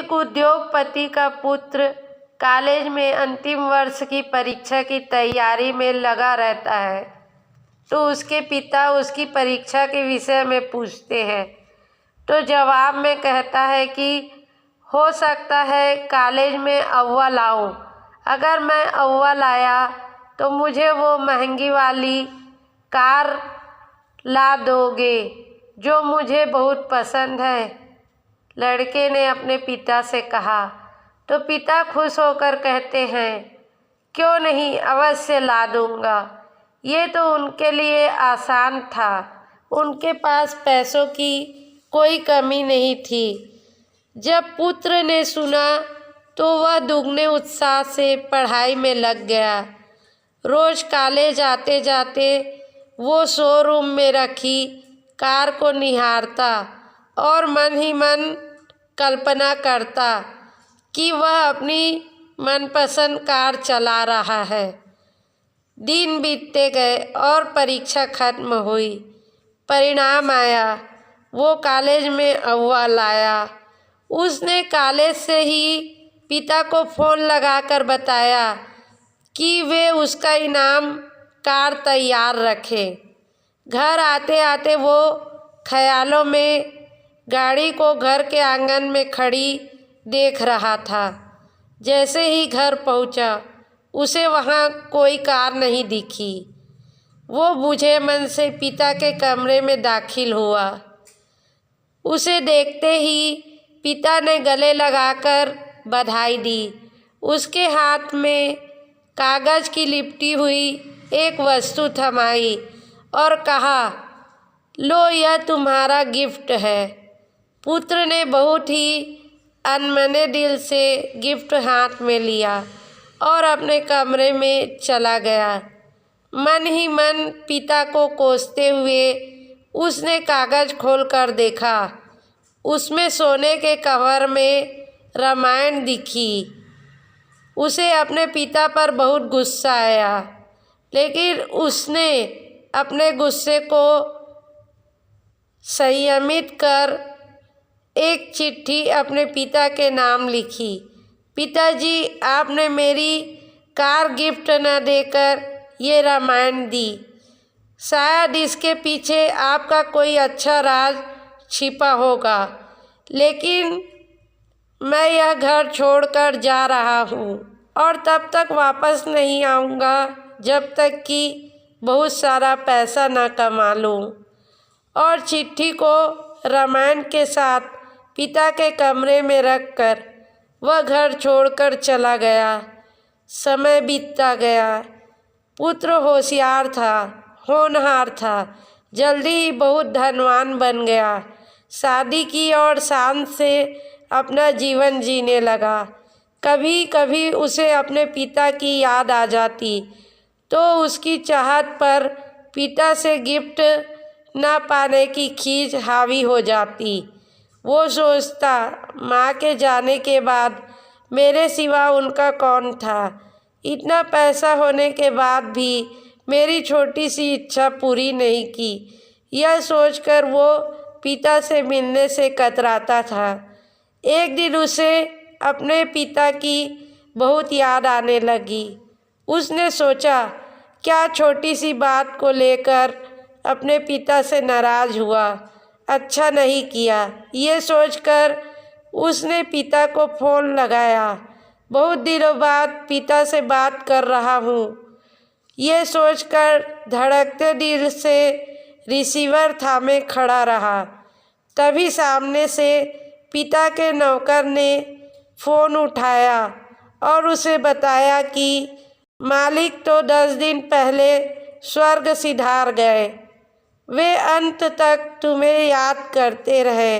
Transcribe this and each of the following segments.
एक उद्योगपति का पुत्र कॉलेज में अंतिम वर्ष की परीक्षा की तैयारी में लगा रहता है, तो उसके पिता उसकी परीक्षा के विषय में पूछते हैं, तो जवाब में कहता है कि हो सकता है कॉलेज में अव्वल लाऊं। अगर मैं अव्वल आया तो मुझे वो महंगी वाली कार ला दोगे जो मुझे बहुत पसंद है। लड़के ने अपने पिता से कहा, तो पिता खुश होकर कहते हैं, क्यों नहीं, अवश्य ला दूंगा। ये तो उनके लिए आसान था। उनके पास पैसों की कोई कमी नहीं थी। जब पुत्र ने सुना तो वह दुगने उत्साह से पढ़ाई में लग गया। रोज कॉलेज आते जाते वो शोरूम में रखी कार को निहारता और मन ही मन कल्पना करता कि वह अपनी मनपसंद कार चला रहा है। दिन बीतते गए और परीक्षा खत्म हुई। परिणाम आया, वो कॉलेज में अव्वल आया। उसने कॉलेज से ही पिता को फ़ोन लगाकर बताया कि वे उसका इनाम कार तैयार रखे। घर आते आते वो ख्यालों में गाड़ी को घर के आंगन में खड़ी देख रहा था। जैसे ही घर पहुंचा, उसे वहां कोई कार नहीं दिखी। वो बुझे मन से पिता के कमरे में दाखिल हुआ। उसे देखते ही पिता ने गले लगाकर बधाई दी। उसके हाथ में कागज की लिपटी हुई एक वस्तु थमाई और कहा, लो, यह तुम्हारा गिफ्ट है। पुत्र ने बहुत ही अनमने दिल से गिफ्ट हाथ में लिया और अपने कमरे में चला गया। मन ही मन पिता को कोसते हुए उसने कागज खोलकर देखा। उसमें सोने के कवर में रामायण दिखी। उसे अपने पिता पर बहुत गुस्सा आया, लेकिन उसने अपने गुस्से को संयमित कर एक चिट्ठी अपने पिता के नाम लिखी। पिताजी, आपने मेरी कार गिफ्ट न देकर ये रामायण दी। शायद इसके पीछे आपका कोई अच्छा राज छिपा होगा, लेकिन मैं यह घर छोड़कर जा रहा हूँ और तब तक वापस नहीं आऊँगा जब तक कि बहुत सारा पैसा न कमा लूँ। और चिट्ठी को रामायण के साथ पिता के कमरे में रखकर वह घर छोड़कर चला गया। समय बीतता गया। पुत्र होशियार था, होनहार था, जल्दी ही बहुत धनवान बन गया। शादी की और शान से अपना जीवन जीने लगा। कभी कभी उसे अपने पिता की याद आ जाती तो उसकी चाहत पर पिता से गिफ्ट न पाने की खीज हावी हो जाती। वो सोचता, माँ के जाने के बाद मेरे सिवा उनका कौन था। इतना पैसा होने के बाद भी मेरी छोटी सी इच्छा पूरी नहीं की। यह सोचकर वो पिता से मिलने से कतराता था। एक दिन उसे अपने पिता की बहुत याद आने लगी। उसने सोचा, क्या छोटी सी बात को लेकर अपने पिता से नाराज़ हुआ। अच्छा नहीं किया। ये सोचकर उसने पिता को फ़ोन लगाया। बहुत दिनों बाद पिता से बात कर रहा हूँ, ये सोचकर धड़कते दिल से रिसीवर थामे खड़ा रहा। तभी सामने से पिता के नौकर ने फ़ोन उठाया और उसे बताया कि मालिक तो 10 दिन पहले स्वर्ग सिधार गए। वे अंत तक तुम्हें याद करते रहे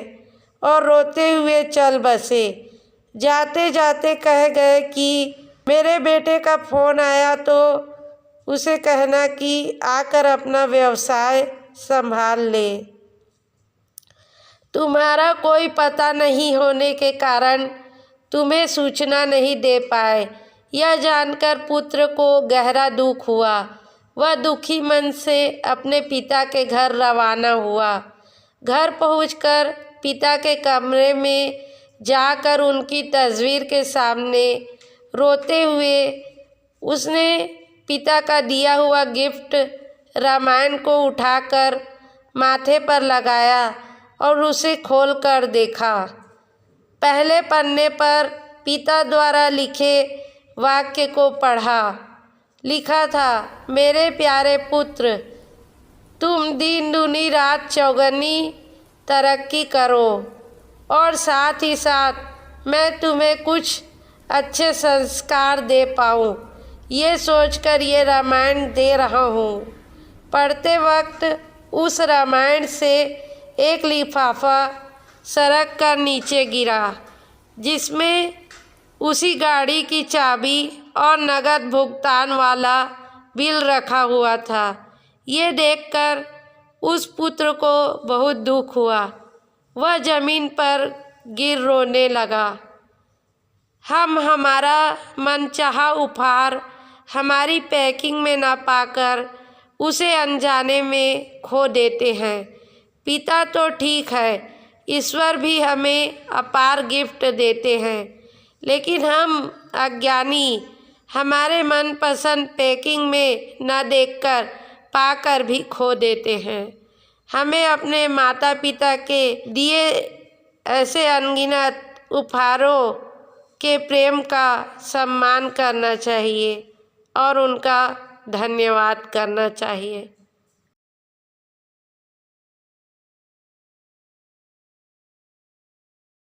और रोते हुए चल बसे। जाते जाते कह गए कि मेरे बेटे का फ़ोन आया तो उसे कहना कि आकर अपना व्यवसाय संभाल ले। तुम्हारा कोई पता नहीं होने के कारण तुम्हें सूचना नहीं दे पाए। यह जानकर पुत्र को गहरा दुख हुआ। वह दुखी मन से अपने पिता के घर रवाना हुआ। घर पहुंचकर पिता के कमरे में जाकर उनकी तस्वीर के सामने रोते हुए उसने पिता का दिया हुआ गिफ्ट रामायण को उठाकर माथे पर लगाया और उसे खोलकर देखा। पहले पन्ने पर पिता द्वारा लिखे वाक्य को पढ़ा। लिखा था, मेरे प्यारे पुत्र, तुम दिन दूनी रात चौगनी तरक्की करो और साथ ही साथ मैं तुम्हें कुछ अच्छे संस्कार दे पाऊँ, ये सोचकर ये रामायण दे रहा हूँ। पढ़ते वक्त उस रामायण से एक लिफाफा सड़क कर नीचे गिरा, जिसमें उसी गाड़ी की चाबी और नगद भुगतान वाला बिल रखा हुआ था। ये देखकर उस पुत्र को बहुत दुख हुआ। वह जमीन पर गिर रोने लगा। हम हमारा मनचाहा उपहार हमारी पैकिंग में न पाकर उसे अनजाने में खो देते हैं। पिता तो ठीक है, ईश्वर भी हमें अपार गिफ्ट देते हैं, लेकिन हम अज्ञानी हमारे मनपसंद पैकिंग में न देखकर पाकर भी खो देते हैं। हमें अपने माता पिता के दिए ऐसे अनगिनत उपहारों के प्रेम का सम्मान करना चाहिए और उनका धन्यवाद करना चाहिए।